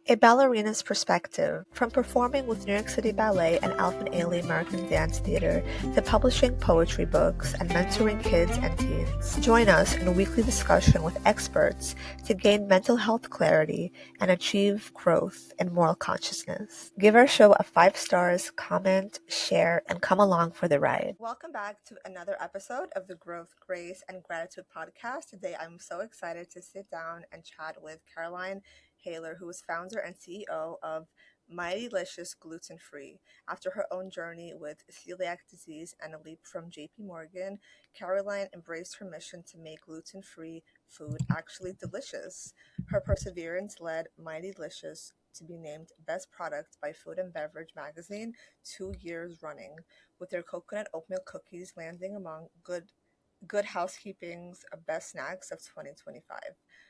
A ballerina's perspective, from performing with New York City Ballet and Alvin Ailey American Dance Theater to publishing poetry books and mentoring kids and teens. Join us in a weekly discussion with experts to gain mental health clarity and achieve growth and moral consciousness. Give our show a 5 stars, comment, share, and come along for the ride. Welcome back to another episode of the Growth, Grace, and Gratitude podcast. Today I'm so excited to sit down and chat with Carolyn, Haelor, who is founder and CEO of Mightylicious Gluten-Free. After her own journey with celiac disease and a leap from JP Morgan, Caroline embraced her mission to make gluten-free food actually delicious. Her perseverance led Mightylicious to be named Best Product by Food and Beverage Magazine 2 years running, with their coconut oatmeal cookies landing among Good Housekeeping's Best Snacks of 2025.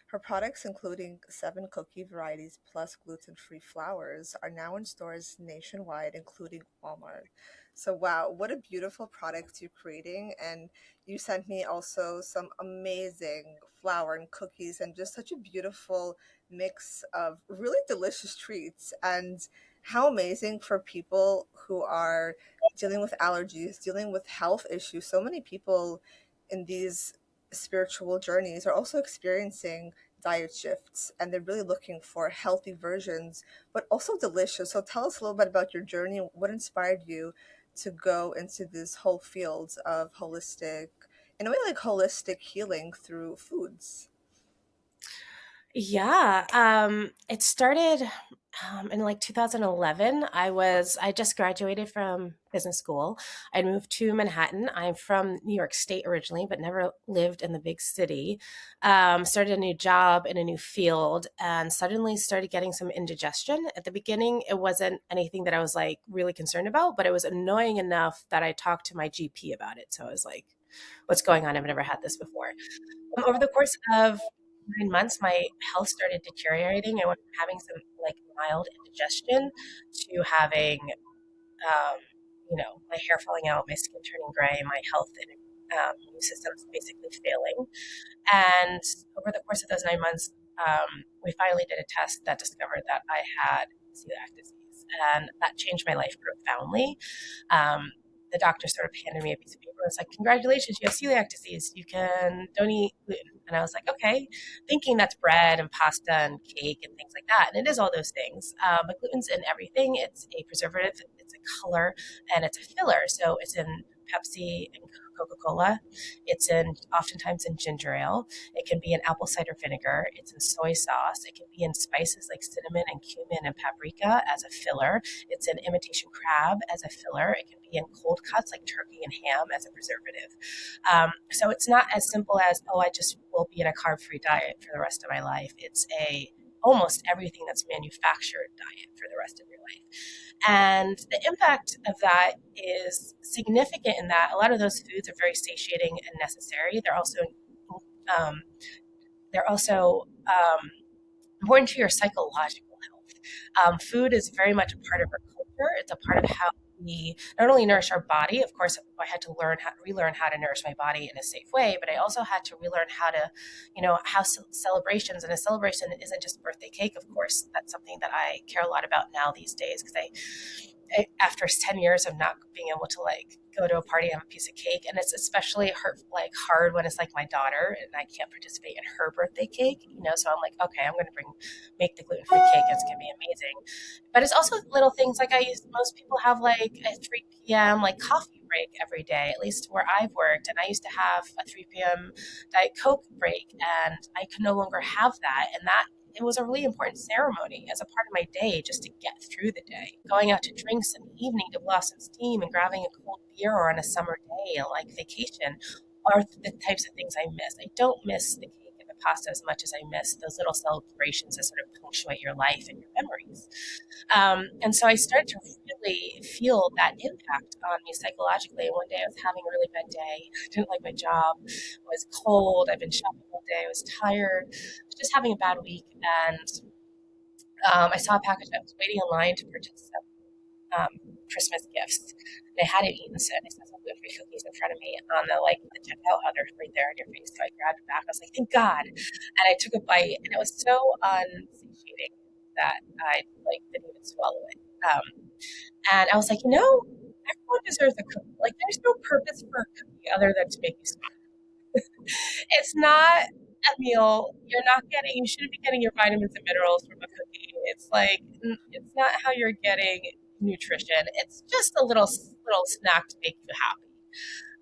Her products, including 7 cookie varieties plus gluten-free flours, are now in stores nationwide, including Walmart. So, wow, what a beautiful product you're creating. And you sent me also some amazing flour and cookies and just such a beautiful mix of really delicious treats. And how amazing for people who are dealing with allergies, dealing with health issues. So many people in these spiritual journeys are also experiencing diet shifts, and they're really looking for healthy versions but also delicious. So tell us a little bit about your journey. What inspired you to go into this whole field of holistic, in a way, like holistic healing through foods? Yeah, it started in like 2011. I just graduated from business school. I moved to Manhattan. I'm from New York State originally, but never lived in the big city. Started a new job in a new field, and suddenly started getting some indigestion. At the beginning, it wasn't anything that I was like really concerned about, but it was annoying enough that I talked to my GP about it. So I was like, "What's going on? I've never had this before." Over the course of 9 months, my health started deteriorating. I went from having some like mild indigestion to having, um, my hair falling out, my skin turning gray, my health and immune system's basically failing. And over the course of those 9 months, we finally did a test that discovered that I had celiac disease, and that changed my life profoundly. Um, the doctor sort of handed me a piece of paper. It's like, congratulations, you have celiac disease. You don't eat gluten. And I was like, okay, thinking that's bread and pasta and cake and things like that. And it is all those things. But gluten's in everything. It's a preservative, it's a color, and it's a filler. So it's in Pepsi and Coca-Cola. It's in oftentimes in ginger ale. It can be in apple cider vinegar. It's in soy sauce. It can be in spices like cinnamon and cumin and paprika as a filler. It's in imitation crab as a filler. It can be in cold cuts like turkey and ham as a preservative. So it's not as simple as, oh, I just will be in a carb-free diet for the rest of my life. It's a almost everything that's manufactured diet for the rest of your life. And the impact of that is significant in that a lot of those foods are very satiating and necessary. Um, they're also important to your psychological health. Food is very much a part of our culture. It's a part of how we not only nourish our body. Of course, I had to relearn how to nourish my body in a safe way, but I also had to relearn how to, how celebrations. And a celebration isn't just birthday cake. Of course, that's something that I care a lot about now these days because after 10 years of not being able to like go to a party and have a piece of cake, and it's especially hard when it's like my daughter and I can't participate in her birthday cake, so I'm like, okay, I'm going to make the gluten-free cake. It's going to be amazing. But it's also little things like most people have like a 3 p.m. like coffee break every day, at least where I've worked, and I used to have a 3 p.m. Diet Coke break, and I could no longer have that, and that it was a really important ceremony as a part of my day just to get through the day. Going out to drinks in the evening to blow off some steam and grabbing a cold beer, or on a summer day like vacation, are the types of things I miss. I don't miss the cake and the pasta as much as I miss those little celebrations that sort of punctuate your life and your memories. And so I started to really feel that impact on me psychologically. One day I was having a really bad day. I didn't like my job. It was cold. I've been shopping all day. I was tired. I was just having a bad week. And I saw a package. I was waiting in line to purchase some Christmas gifts. And I hadn't eaten, so I saw some gluten-free cookies in front of me on the checkout. Oh, they're right there in your face. So I grabbed it back. I was like, thank God. And I took a bite, and it was so unsatiating. that I like didn't even swallow it. And I was like, everyone deserves a cookie. Like, there's no purpose for a cookie other than to make you smile. It's not a meal. You shouldn't be getting your vitamins and minerals from a cookie. It's like, it's not how you're getting nutrition. It's just a little snack to make you happy.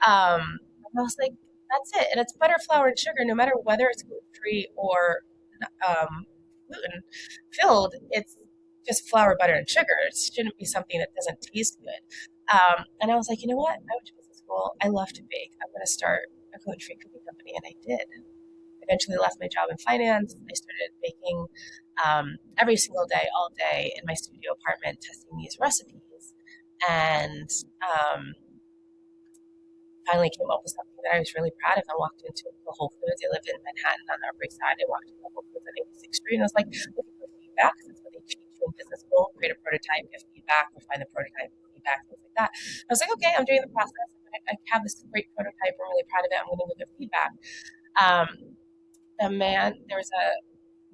And I was like, that's it. And it's butter, flour, and sugar, no matter whether it's gluten-free or gluten filled. It's just flour, butter, and sugar. It shouldn't be something that doesn't taste good. And I was like, you know what? I went to business school. I love to bake. I'm going to start a gluten-free cookie company. And I did. Eventually left my job in finance. I started baking every single day, all day in my studio apartment, testing these recipes. And finally came up with something that I was really proud of. I walked into the Whole Foods. I lived in Manhattan on the Upper East Side. I walked into the Whole Foods on 86th Street, and I was like, looking for feedback. That's what they teach you in business school. Create a prototype, get feedback, refine the prototype, feedback, things like that. I was like, okay, I'm doing the process. I have this great prototype. I'm really proud of it. I'm going to go get feedback. There was a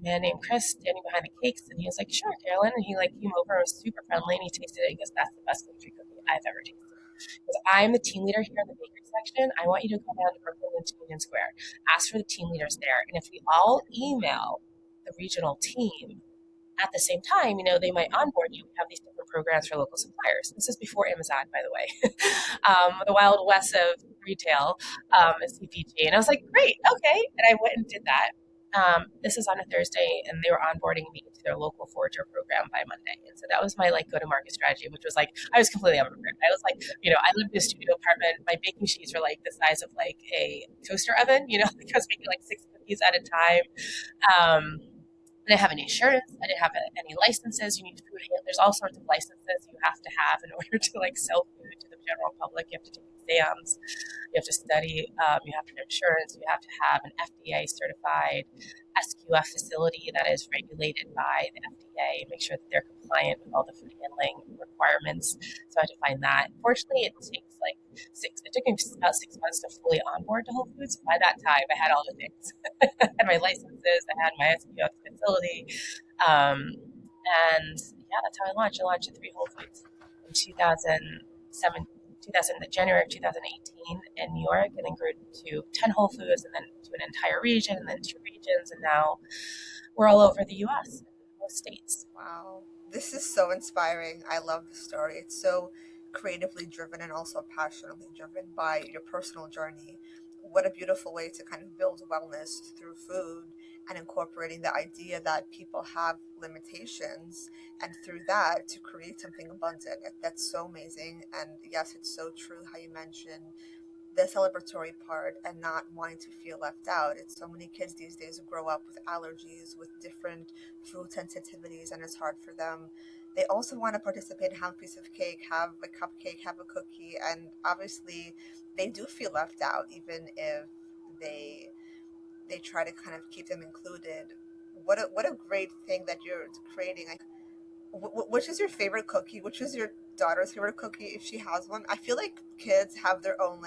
man named Chris standing behind the cakes, and he was like, sure, Carolyn. And he came over and was super friendly, and he tasted it. He goes, that's the best gluten-free cookie I've ever tasted. Because I'm the team leader here in the bakery section. I want you to go down to Brooklyn and Union Square. Ask for the team leaders there. And if we all email the regional team at the same time, they might onboard you. We have these different programs for local suppliers. This is before Amazon, by the way. The wild west of retail is CPG. And I was like, great, okay. And I went and did that. This is on a Thursday, and they were onboarding me to their local forager program by Monday. And so that was my go-to-market strategy, which was I was completely unprepared. I was I lived in a studio apartment. My baking sheets were the size of a toaster oven, I was making 6 cookies at a time. I didn't have any insurance. I didn't have any licenses. You need food. There's all sorts of licenses you have to have in order to sell food to the general public. You have to take exams. You have to study. You have to have insurance. You have to have an FDA certified SQF facility that is regulated by the FDA and make sure that they're compliant with all the food handling requirements. So I had to find that. Fortunately, it takes it took me about 6 months to fully onboard to Whole Foods. By that time, I had all the things. I had my licenses. I had my SQF facility. And yeah, that's how I launched. I launched at 3 Whole Foods in January of 2018 in New York, and then grew to 10 Whole Foods, and then to an entire region, and then 2 regions, and now we're all over the U.S. and most states. Wow. This is so inspiring. I love the story. It's so creatively driven and also passionately driven by your personal journey. What a beautiful way to kind of build wellness through food and incorporating the idea that people have limitations, and through that to create something abundant. That's so amazing. And yes, it's so true how you mentioned the celebratory part and not wanting to feel left out. It's so many kids these days who grow up with allergies, with different food sensitivities, and it's hard for them. They also want to participate, have a piece of cake, have a cupcake, have a cookie, and obviously they do feel left out, even if they try to kind of keep them included. What a great thing that you're creating. Which is your favorite cookie? Which is your daughter's favorite cookie, if she has one? I feel like kids have their own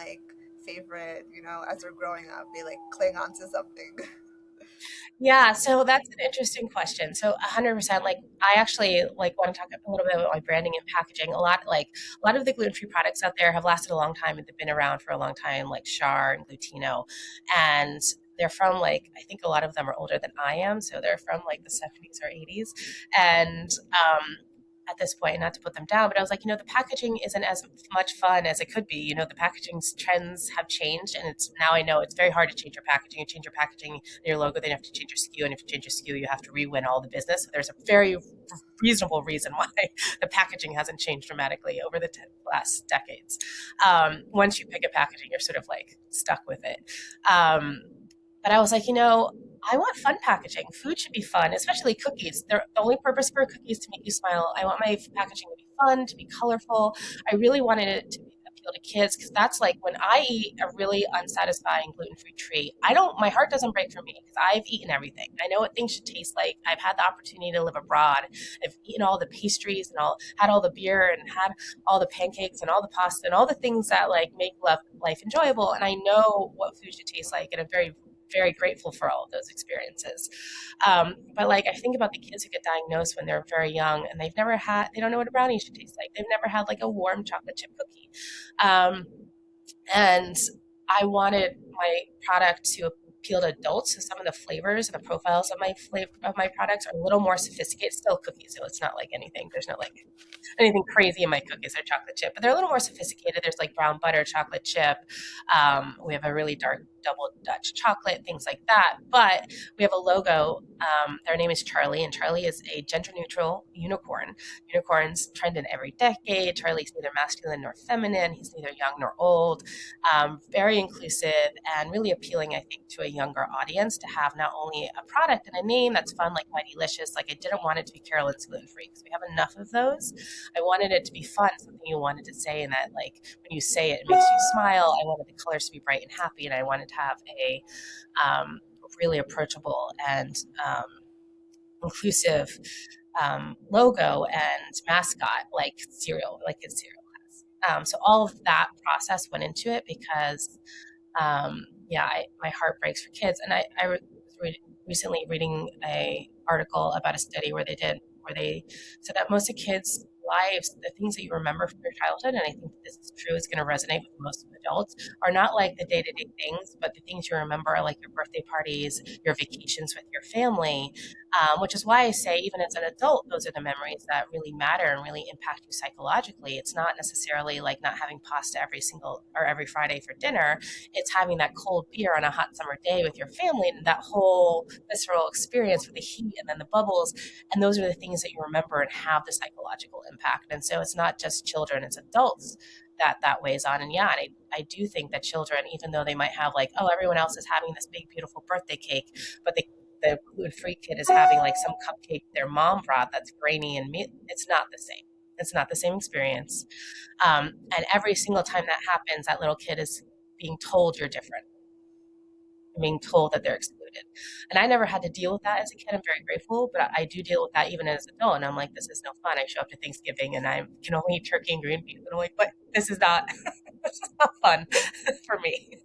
favorite, as they're growing up. They cling on to something. Yeah, so that's an interesting question. So 100%, I actually want to talk a little bit about my branding and packaging. A lot of the gluten-free products out there have lasted a long time and they've been around for a long time, like Char and Glutino. And they're from I think a lot of them are older than I am. So they're from the 70s or 80s. And at this point, not to put them down, but I was like, the packaging isn't as much fun as it could be. The packaging trends have changed, and now I know it's very hard to change your packaging. You change your packaging and your logo, then you have to change your SKU, and if you change your SKU, you have to re-win all the business. So there's a very reasonable reason why the packaging hasn't changed dramatically over the last decades. Once you pick a packaging, you're sort of stuck with it. But I was like, I want fun packaging. Food should be fun, especially cookies. The only purpose for a cookie is to make you smile. I want my packaging to be fun, to be colorful. I really wanted it to appeal to kids, because that's when I eat a really unsatisfying gluten-free treat, my heart doesn't break for me because I've eaten everything. I know what things should taste like. I've had the opportunity to live abroad. I've eaten all the pastries and had all the beer and had all the pancakes and all the pasta and all the things that make life enjoyable. And I know what food should taste like in a very very grateful for all of those experiences. But like I think about the kids who get diagnosed when they're very young and they don't know what a brownie should taste like. They've never had like a warm chocolate chip cookie. Um, and I wanted my product to appeal to adults. So some of the flavors and the profiles of my products are a little more sophisticated. Still cookies, so it's not like anything. There's no like anything crazy in my cookies or chocolate chip, but they're a little more sophisticated. There's like brown butter chocolate chip. We have a really dark double Dutch chocolate, things like that. But we have a logo. Their name is Charlie, and Charlie is a gender neutral unicorn. Unicorns trend in every decade. Charlie's neither masculine nor feminine. He's neither young nor old. Very inclusive and really appealing, I think, to a younger audience to have not only a product and a name that's fun like Mightylicious. Like I didn't want it to be Carolyn's gluten-free because we have enough of those. I wanted it to be fun, something you wanted to say, and that like when you say it, it makes you smile. I wanted the colors to be bright and happy, and I wanted to have a really approachable and inclusive logo and mascot like cereal, like his cereal has. So all of that process went into it because, my heart breaks for kids. And I was recently reading a article about a study where they said that most of kids' lives, the things that you remember from your childhood, and I think this is true, is going to resonate with most adults, are not like the day-to-day things, but the things you remember are like your birthday parties, your vacations with your family, which is why I say even as an adult, those are the memories that really matter and really impact you psychologically. It's not necessarily like not having pasta every Friday for dinner. It's having that cold beer on a hot summer day with your family and that whole visceral experience with the heat and then the bubbles. And those are the things that you remember and have the psychological impact. And so it's not just children, it's adults that weighs on. And I do think that children, even though they might have like, oh, everyone else is having this big, beautiful birthday cake, but the gluten-free kid is having like some cupcake their mom brought that's grainy and meat. It's not the same. It's not the same experience. And every single time that happens, that little kid is being told you're different, being told that they're excluded. And I never had to deal with that as a kid. I'm very grateful, but I do deal with that even as an adult. And I'm like, this is no fun. I show up to Thanksgiving and I can only eat turkey and green beans. And I'm like, but this is not, this is not fun for me.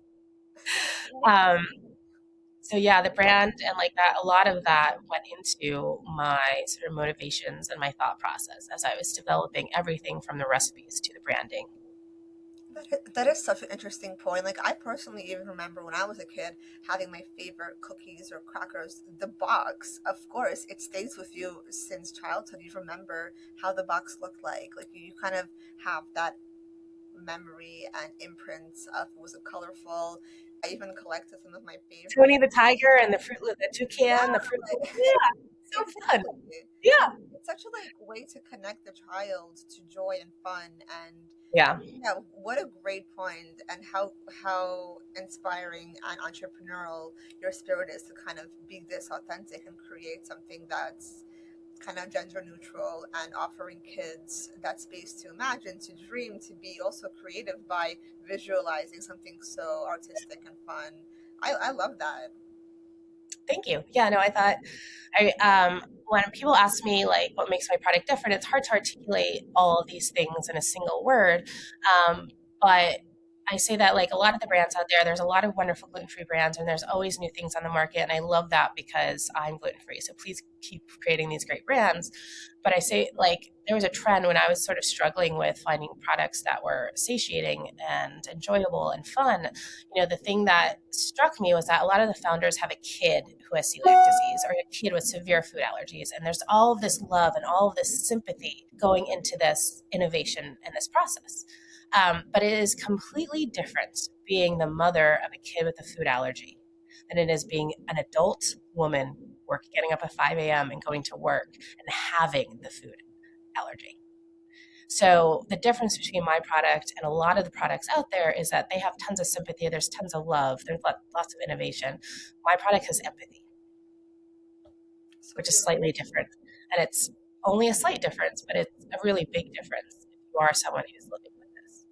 So yeah, the brand and like that, a lot of that went into my sort of motivations and my thought process as I was developing everything from the recipes to the branding. That is such an interesting point. Like, I personally even remember when I was a kid having my favorite cookies or crackers. The box, of course, it stays with you since childhood. You remember how the box looked like. Like, you kind of have that memory and imprints of, was it colorful? I even collected some of my favorite. Tony the Tiger and the toucan, Yeah, the fruit. like, Yeah, so fun. exactly. Yeah. It's such a like way to connect the child to joy and fun, and Yeah. yeah, what a great point, and how inspiring and entrepreneurial your spirit is to kind of be this authentic and create something that's kind of gender neutral and offering kids that space to imagine, to dream, to be also creative by visualizing something so artistic and fun. I love that. Thank you. Yeah, no, I thought when people ask me like what makes my product different, it's hard to articulate all of these things in a single word. But I say that like a lot of the brands out there, there's a lot of wonderful gluten-free brands and there's always new things on the market. And I love that because I'm gluten-free. So please keep creating these great brands. But I say like there was a trend when I was sort of struggling with finding products that were satiating and enjoyable and fun. You know, the thing that struck me was that a lot of the founders have a kid who has celiac disease or a kid with severe food allergies. And there's all of this love and all of this sympathy going into this innovation and this process. But it is completely different being the mother of a kid with a food allergy than it is being an adult woman getting up at 5 a.m. and going to work and having the food allergy. So the difference between my product and a lot of the products out there is that they have tons of sympathy, there's tons of love, there's lots of innovation. My product has empathy, which is slightly different. And it's only a slight difference, but it's a really big difference if you are someone who's living with this.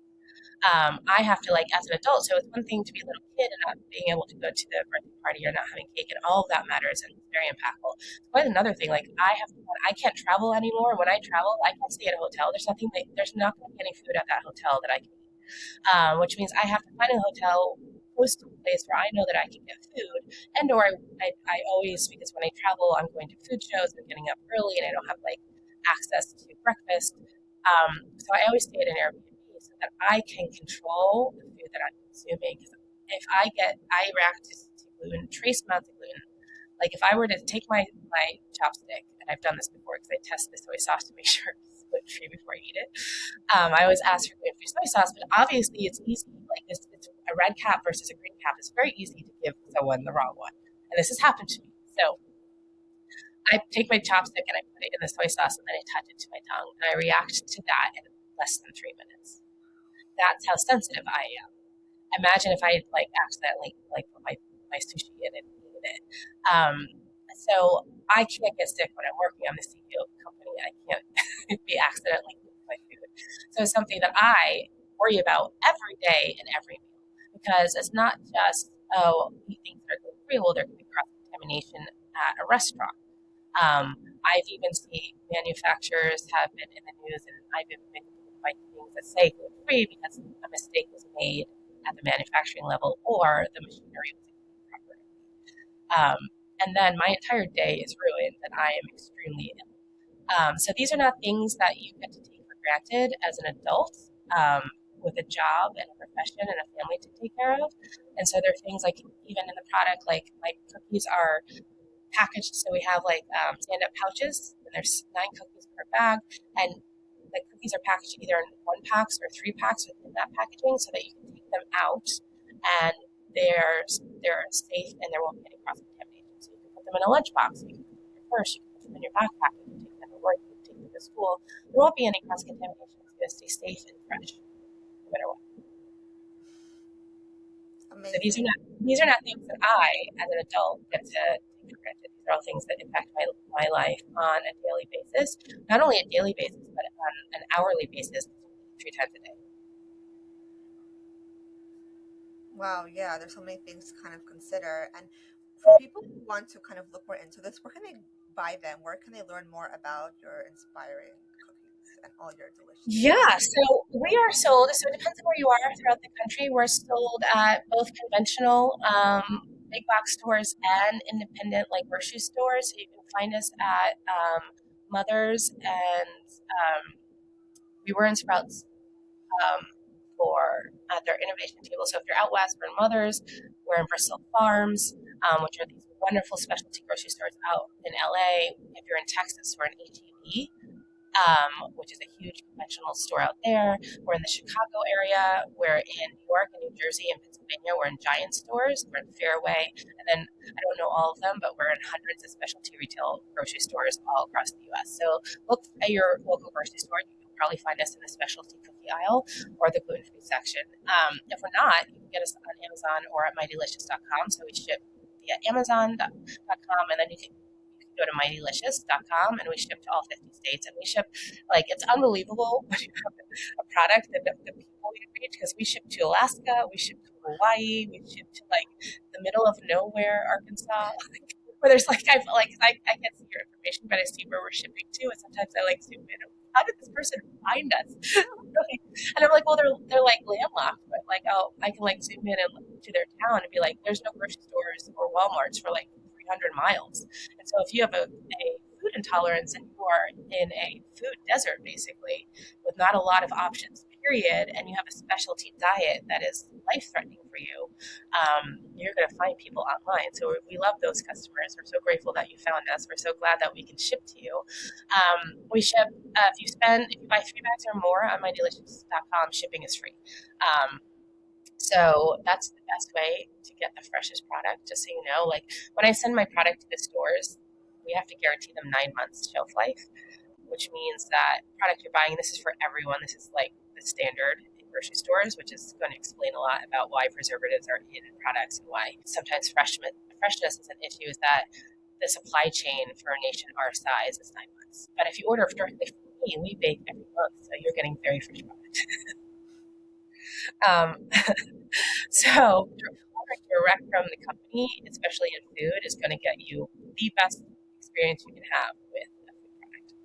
I have to like as an adult, so it's one thing to be a little kid and not being able to go to the birthday party or not having cake, and all of that matters and it's very impactful. It's quite another thing. Like I can't travel anymore. When I travel, I can't stay at a hotel. There's not going to be any food at that hotel that I can eat, which means I have to find a hotel close to a place where I know that I can get food, and or I always, because when I travel, I'm going to food shows and getting up early, and I don't have like access to breakfast. So I always stay at an Airbnb so that I can control the food that I'm consuming. Because if I react to gluten, trace amounts of gluten. Like if I were to take my chopstick, and I've done this before because I test the soy sauce to make sure it's gluten free before I eat it. I always ask for gluten free soy sauce, but obviously it's easy. Like it's a red cap versus a green cap. It's very easy to give someone the wrong one, and this has happened to me. So I take my chopstick and I put it in the soy sauce, and then I touch it to my tongue, and I react to that in less than 3 minutes. That's how sensitive I am. Imagine if I like accidentally like put my sushi in and eat it. So I can't get sick when I'm working on the CEO of the company. I can't be accidentally eating my food. So it's something that I worry about every day and every meal, because it's not just, eat things that are gluten free. Well, there can be cross contamination at a restaurant. I've even seen manufacturers have been in the news, and I've been by things that say gluten free because a mistake was made at the manufacturing level or the machinery was improper. And then my entire day is ruined and I am extremely ill. So these are not things that you get to take for granted as an adult, with a job and a profession and a family to take care of. And so there are things like, even in the product, like my cookies are packaged. So we have like stand-up pouches, and there's 9 cookies per bag. And the cookies are packaged either in 1 packs or 3 packs within that packaging, so that you can take them out and they're safe and there won't be any cross contamination. So you can put them in a lunchbox, you can put them in your purse, you can put them in your backpack, you can take them to work, you can take them to school. There won't be any cross contamination. It's going to stay safe and fresh, no matter what. So these are not things that I, as an adult, get to take for granted. These are all things that impact my life on a daily basis. Not only a daily basis, but on an hourly basis, 3 times a day. Wow, yeah, there's so many things to kind of consider. And for people who want to kind of look more into this, where can they buy them? Where can they learn more about your inspiring cookies and all your delicious? Yeah, so we are sold, so it depends on where you are throughout the country. We're sold at both conventional big box stores and independent like grocery stores. So you can find us at Mother's, and we were in Sprouts for their innovation table. So if you're out west, we're in Mother's. We're in Bristol Farms, which are these wonderful specialty grocery stores out in LA. If you're in Texas, we're in HEB, which is a huge conventional store out there. We're in the Chicago area. We're in New York and New Jersey and Pennsylvania. We're in Giant stores. We're in Fairway. And then I don't know all of them, but we're in hundreds of specialty retail grocery stores all across the U.S. So look at your local grocery store. You can probably find us in the specialty cookie aisle or the gluten-free section. If we're not, you can get us on Amazon or at Mightylicious.com. So we ship via Amazon.com, and then you can go to Mightylicious.com, and we ship to all 50 states. And we ship, like, it's unbelievable when you have a product that the people you reach, because we ship to Alaska, we ship to Hawaii, we ship to like the middle of nowhere, Arkansas, where there's like, I can't see your information, but I see where we're shipping to. And sometimes I like zoom in. How did this person find us? And I'm like, well, they're like landlocked, but like, oh, I can like zoom in and look to their town and be like, there's no grocery stores or Walmarts for like 300 miles. And so if you have a food intolerance and you are in a food desert, basically, with not a lot of options, period, and you have a specialty diet that is life-threatening for you, you're going to find people online. So we love those customers. We're so grateful that you found us. We're so glad that we can ship to you. We ship, if you buy 3 bags or more on Mightylicious.com, shipping is free. So that's the best way to get the freshest product, just so you know. Like, when I send my product to the stores, we have to guarantee them 9 months shelf life, which means that product you're buying, this is for everyone. This is like the standard in grocery stores, which is going to explain a lot about why preservatives are in products and why sometimes freshness is an issue, is that the supply chain for a nation our size is 9 months. But if you order directly from me, we bake every month, so you're getting very fresh product. So ordering direct from the company, especially in food, is going to get you the best experience you can have with a food product.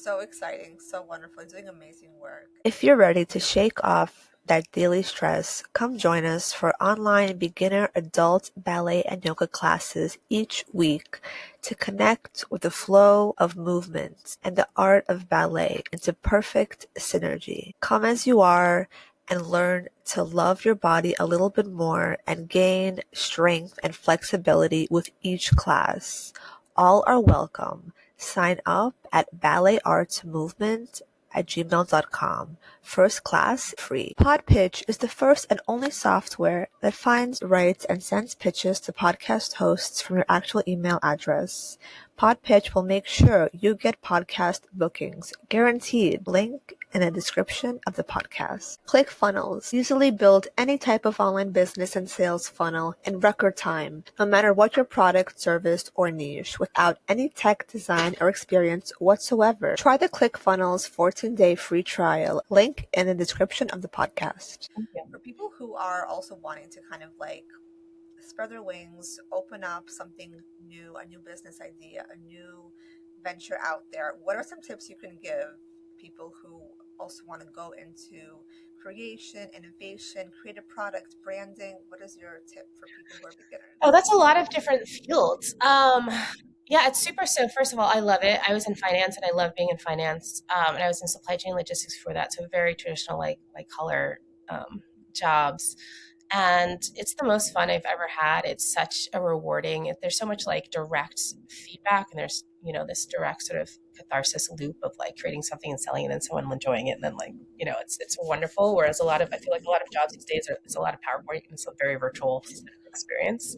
So exciting, so wonderful, doing amazing work. If you're ready to shake off that daily stress, come join us for online beginner adult ballet and yoga classes each week to connect with the flow of movement and the art of ballet into perfect synergy. Come as you are and learn to love your body a little bit more and gain strength and flexibility with each class. All are welcome. Sign up at balletartsmovement@gmail.com. First class free. Podpitch is the first and only software that finds, writes, and sends pitches to podcast hosts from your actual email address. Podpitch will make sure you get podcast bookings guaranteed. Link in the description of the podcast. ClickFunnels easily build any type of online business and sales funnel in record time, no matter what your product, service, or niche, without any tech design or experience whatsoever. Try the ClickFunnels 14-day free trial. Link in the description of the podcast. For people who are also wanting to kind of like spread their wings, open up something new, a new business idea, a new venture out there, what are some tips you can give people who also want to go into creation, innovation, creative product, branding? What is your tip for people who are beginners? Oh, that's a lot of different fields. Yeah, it's super. So first of all, I love it. I was in finance and I love being in finance. And I was in supply chain logistics for that. So very traditional, like white collar jobs. And it's the most fun I've ever had. It's such a rewarding, there's so much like direct feedback, and there's, this direct sort of catharsis loop of like creating something and selling it and someone enjoying it. And then like, it's wonderful. Whereas I feel like a lot of jobs these days it's a lot of PowerPoint and it's a very virtual experience.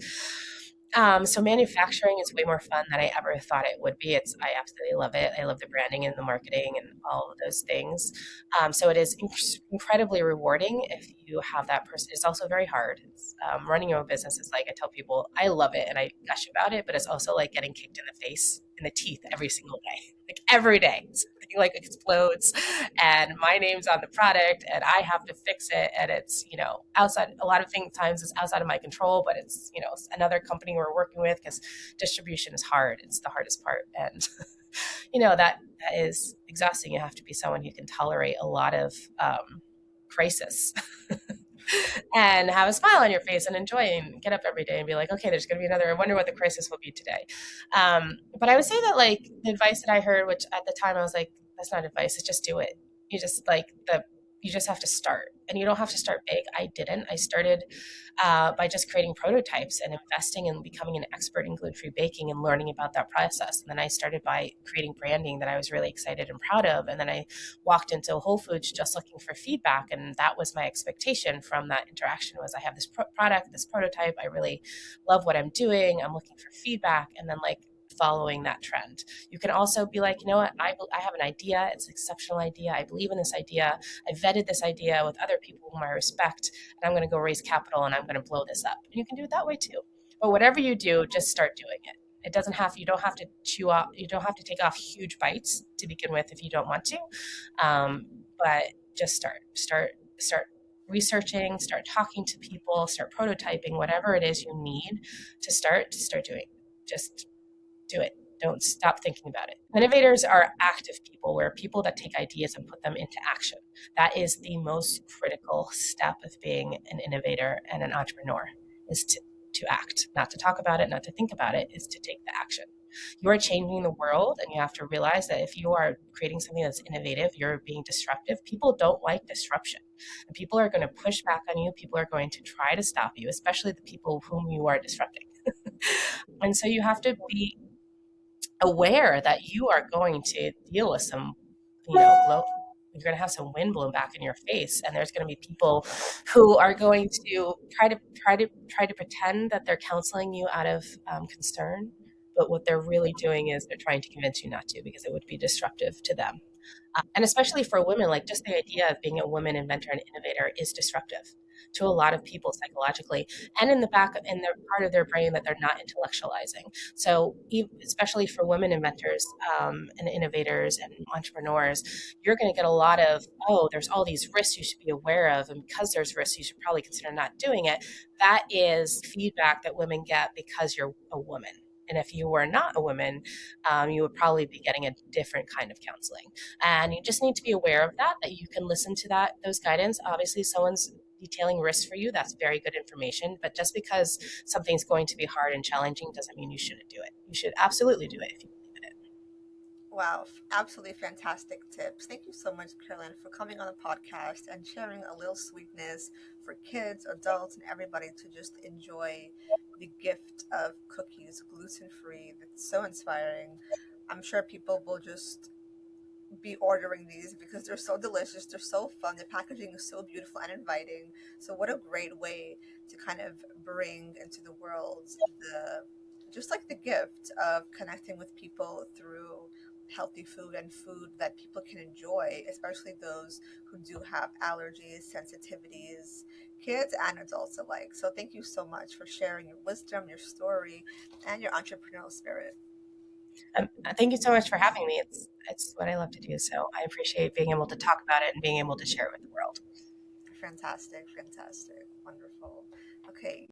So manufacturing is way more fun than I ever thought it would be. I absolutely love it. I love the branding and the marketing and all of those things. So it is incredibly rewarding if you have that person. It's also very hard. Running your own business is like, I tell people, I love it and I gush about it, but it's also like getting kicked in the face, in the teeth every single day, like every day. Something like explodes and my name's on the product and I have to fix it. And it's, outside, a lot of times it's outside of my control, but it's, another company we're working with, because distribution is hard. It's the hardest part. And, that is exhausting. You have to be someone who can tolerate a lot of crisis and have a smile on your face and enjoy and get up every day and be like, okay, there's going to be another, I wonder what the crisis will be today. But I would say that like the advice that I heard, which at the time I was like, that's not advice, it's just do it. You just have to start, and you don't have to start big. I didn't. I started by just creating prototypes and investing in becoming an expert in gluten-free baking and learning about that process. And then I started by creating branding that I was really excited and proud of. And then I walked into Whole Foods just looking for feedback. And that was my expectation from that interaction was I have this product, this prototype. I really love what I'm doing. I'm looking for feedback. And then like following that trend. You can also be like, you know what, I have an idea. It's an exceptional idea. I believe in this idea. I vetted this idea with other people whom I respect, and I'm going to go raise capital and I'm going to blow this up. And you can do it that way too. But whatever you do, just start doing it. You don't have to you don't have to take off huge bites to begin with if you don't want to. But just start researching, start talking to people, start prototyping, whatever it is you need to start doing. Just do it. Don't stop thinking about it. Innovators are active people, where people that take ideas and put them into action. That is the most critical step of being an innovator and an entrepreneur, is to act, not to talk about it, not to think about it, is to take the action. You are changing the world, and you have to realize that if you are creating something that's innovative, you're being disruptive. People don't like disruption, and people are going to push back on you. People are going to try to stop you, especially the people whom you are disrupting. And so you have to be aware that you are going to deal with some, you're going to have some wind blown back in your face, and there's going to be people who are going to try to pretend that they're counseling you out of concern, but what they're really doing is they're trying to convince you not to, because it would be disruptive to them. And especially for women, like just the idea of being a woman inventor and innovator is disruptive to a lot of people psychologically, and in the part of their brain that they're not intellectualizing. So especially for women inventors and innovators and entrepreneurs, you're going to get a lot of, oh, there's all these risks you should be aware of, and because there's risks, you should probably consider not doing it. That is feedback that women get because you're a woman. And if you were not a woman, you would probably be getting a different kind of counseling. And you just need to be aware of that, that you can listen to those guidance. Obviously, someone's detailing risks for you. That's very good information. But just because something's going to be hard and challenging doesn't mean you shouldn't do it. You should absolutely do it if you believe in it. Wow, absolutely fantastic tips. Thank you so much, Carolyn, for coming on the podcast and sharing a little sweetness for kids, adults, and everybody to just enjoy the gift of cookies, gluten free. That's so inspiring. I'm sure people will just be ordering these because they're so delicious, they're so fun, the packaging is so beautiful and inviting. So what a great way to kind of bring into the world the just like the gift of connecting with people through healthy food and food that people can enjoy, especially those who do have allergies, sensitivities, kids and adults alike. So thank you so much for sharing your wisdom, your story, and your entrepreneurial spirit. Thank you so much for having me. It's what I love to do. So I appreciate being able to talk about it and being able to share it with the world. Fantastic, fantastic, wonderful. Okay.